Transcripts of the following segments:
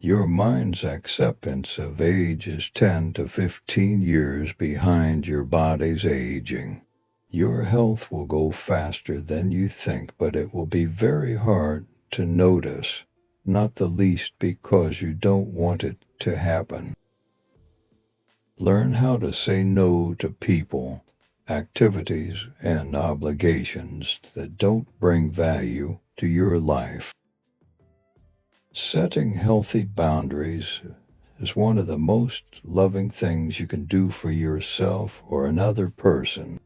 Your mind's acceptance of age is 10 to 15 years behind your body's aging. Your health will go faster than you think, but it will be very hard to notice, not the least because you don't want it to happen. Learn how to say no to people, activities, and obligations that don't bring value to your life. Setting healthy boundaries is one of the most loving things you can do for yourself or another person.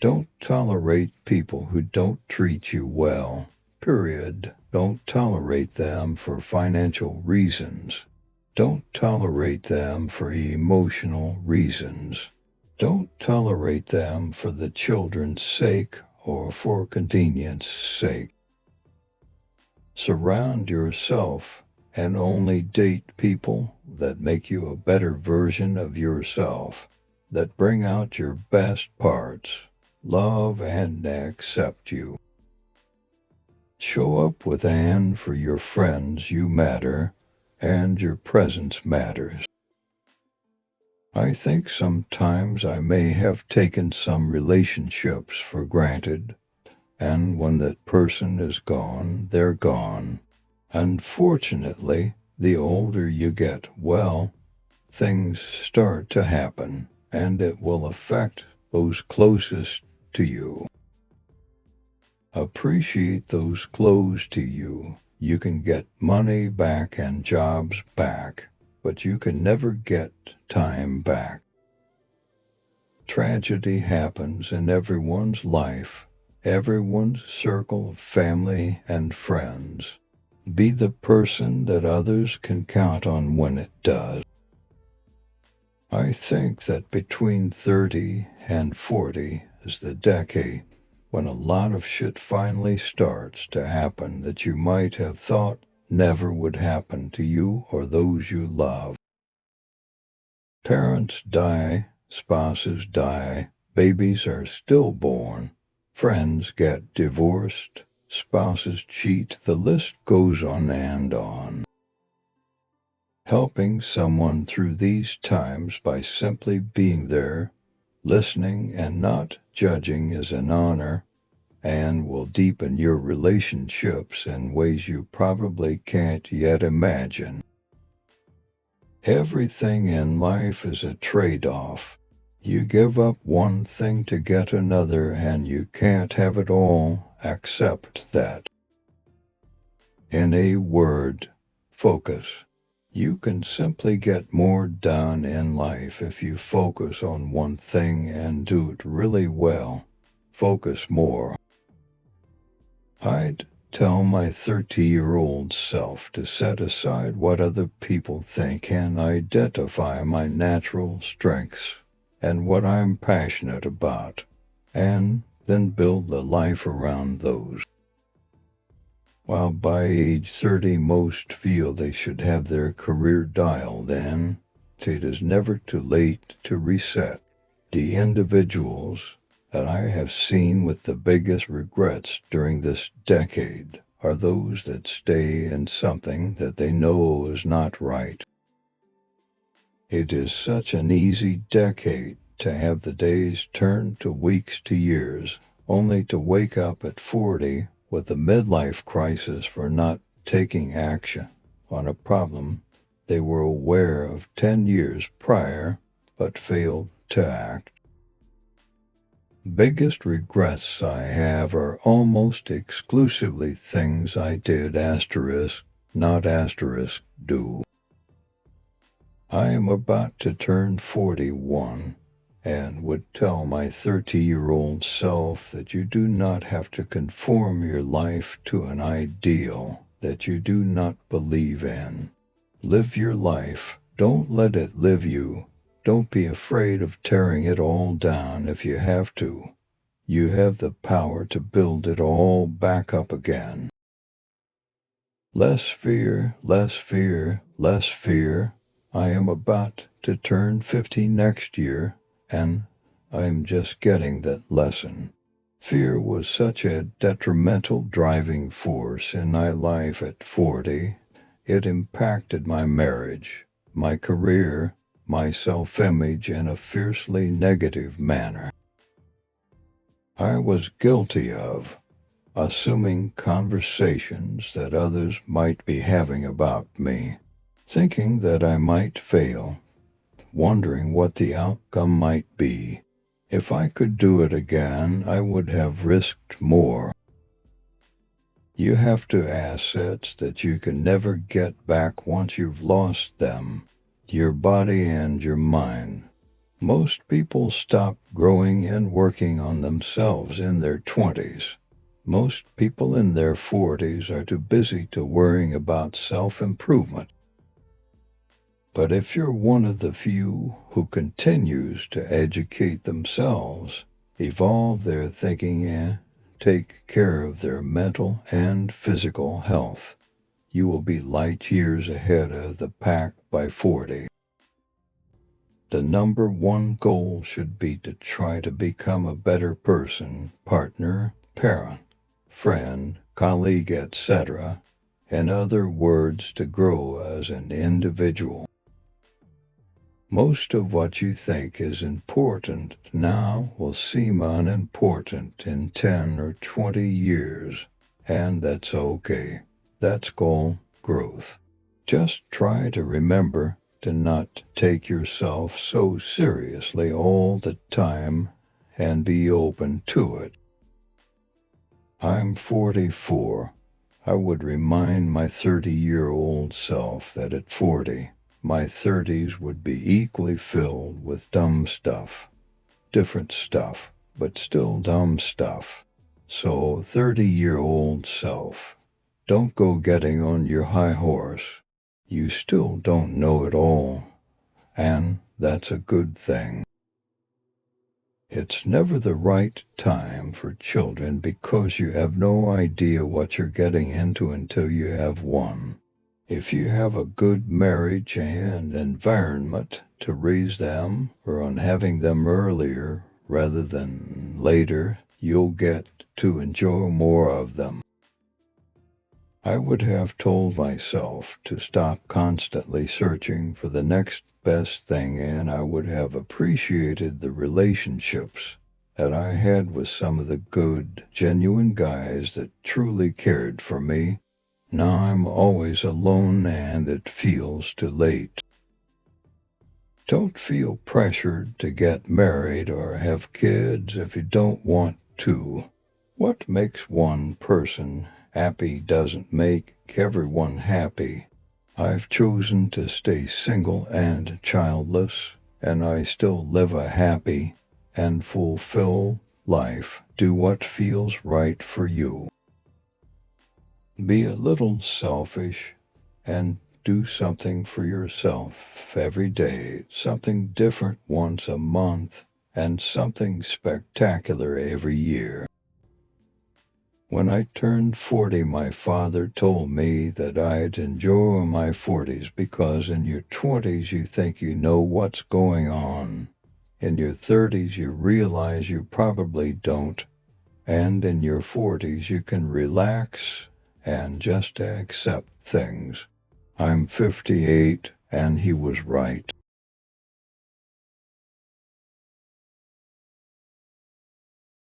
Don't tolerate people who don't treat you well, period. Don't tolerate them for financial reasons. Don't tolerate them for emotional reasons. Don't tolerate them for the children's sake or for convenience sake. Surround yourself and only date people that make you a better version of yourself, that bring out your best parts, love and accept you. Show up with and for your friends. You matter, and your presence matters. I think sometimes I may have taken some relationships for granted, and when that person is gone, they're gone. Unfortunately, the older you get, well, things start to happen, and it will affect those closest to you. Appreciate those close to you. You can get money back and jobs back, but you can never get time back. Tragedy happens in everyone's life, everyone's circle of family and friends. Be the person that others can count on when it does. I think that between 30 and 40 is the decade when a lot of shit finally starts to happen that you might have thought never would happen to you or those you love. Parents die, spouses die, babies are stillborn, friends get divorced, spouses cheat, the list goes on and on. Helping someone through these times by simply being there, listening and not judging is an honor, and will deepen your relationships in ways you probably can't yet imagine. Everything in life is a trade-off. You give up one thing to get another, and you can't have it all. Accept that. In a word, focus. You can simply get more done in life if you focus on one thing and do it really well. Focus more. I'd tell my 30-year-old self to set aside what other people think and identify my natural strengths and what I'm passionate about, and then build a life around those. While by age 30 most feel they should have their career dialed in, it is never too late to reset. The individuals that I have seen with the biggest regrets during this decade are those that stay in something that they know is not right. It is such an easy decade to have the days turn to weeks to years, only to wake up at 40 with a midlife crisis for not taking action on a problem they were aware of 10 years prior but failed to act. Biggest regrets I have are almost exclusively things I did not do. I am about to turn 41 and would tell my 30-year-old self that you do not have to conform your life to an ideal that you do not believe in. Live your life. Don't let it live you. Don't be afraid of tearing it all down if you have to. You have the power to build it all back up again. Less fear, less fear, less fear. I am about to turn 50 next year, and I'm just getting that lesson. Fear was such a detrimental driving force in my life at 40. It impacted my marriage, my career, my self-image in a fiercely negative manner. I was guilty of assuming conversations that others might be having about me, thinking that I might fail, wondering what the outcome might be. If I could do it again, I would have risked more. You have to assets that you can never get back once you've lost them, your body and your mind. Most people stop growing and working on themselves in their 20s. Most people in their 40s are too busy to worrying about self-improvement. But if you're one of the few who continues to educate themselves, evolve their thinking and take care of their mental and physical health, you will be light years ahead of the pack by 40. The number one goal should be to try to become a better person, partner, parent, friend, colleague, etc. In other words, to grow as an individual. Most of what you think is important now will seem unimportant in 10 or 20 years, and that's okay. That's called growth. Just try to remember to not take yourself so seriously all the time and be open to it. I'm 44. I would remind my 30-year-old self that at 40, my 30s would be equally filled with dumb stuff. Different stuff, but still dumb stuff. So 30-year-old self, don't go getting on your high horse. You still don't know it all, and that's a good thing. It's never the right time for children because you have no idea what you're getting into until you have one. If you have a good marriage and environment to raise them, or on having them earlier rather than later, you'll get to enjoy more of them. I would have told myself to stop constantly searching for the next best thing, and I would have appreciated the relationships that I had with some of the good, genuine guys that truly cared for me. Now I'm always alone and it feels too late. Don't feel pressured to get married or have kids if you don't want to. What makes one person happy doesn't make everyone happy. I've chosen to stay single and childless, and I still live a happy and fulfilled life. Do what feels right for you. Be a little selfish and do something for yourself every day, something different once a month, and something spectacular every year. When I turned 40, my father told me that I'd enjoy my 40s because in your 20s you think you know what's going on. In your 30s you realize you probably don't. And in your 40s you can relax and just accept things. I'm 58, and he was right.